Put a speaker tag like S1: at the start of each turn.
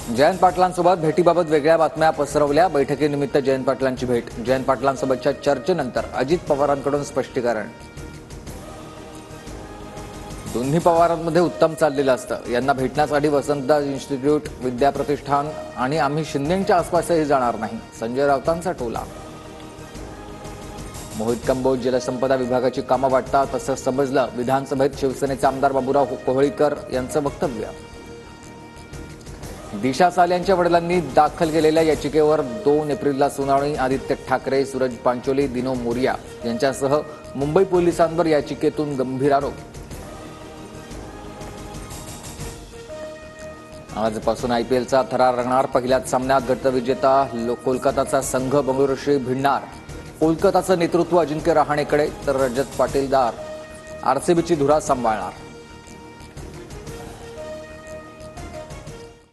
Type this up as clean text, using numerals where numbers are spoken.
S1: जयंत पाटलांसोबत भेटीबाबत वेगळ्या बातम्या पसरवल्या। बैठकीनिमित्त जयंत पाटलांची भेट। जयंत पाटलांसोबतच्या चर्चेनंतर अजित पवारांकडून स्पष्टीकरण। दोन्ही पवारांमध्ये उत्तम चाललेलं असतं। यांना भेटण्यासाठी वसंतदास इन्स्टिट्यूट, विद्याप्रतिष्ठान आणि आम्ही शिंदेंच्या आसपासही जाणार नाही, संजय राऊतांचा टोला। मोहित कंबोज जलसंपदा विभागाची कामं वाटतात असं समजलं, विधानसभेत शिवसेनेचे आमदार बाबूराव कोहळीकर यांचं वक्तव्य। दिशा साल यांच्या वडिलांनी दाखल केलेल्या याचिकेवर 2 एप्रिलला सुनावणी। आदित्य ठाकरे, सूरज पांचोली, दिनो मोरिया यांच्यासह मुंबई पोलिसांवर याचिकेतून गंभीर आरोप। आजपासून आयपीएलचा थरार रंगणार। पहिल्याच सामन्यात गतविजेता कोलकाताचा संघ बंगळुरूशी भिडणार। कोलकाताचं नेतृत्व अजिंक्य रहाणेकडे तर रजत पाटीलदार आरसीबीची धुरा सांभाळणार।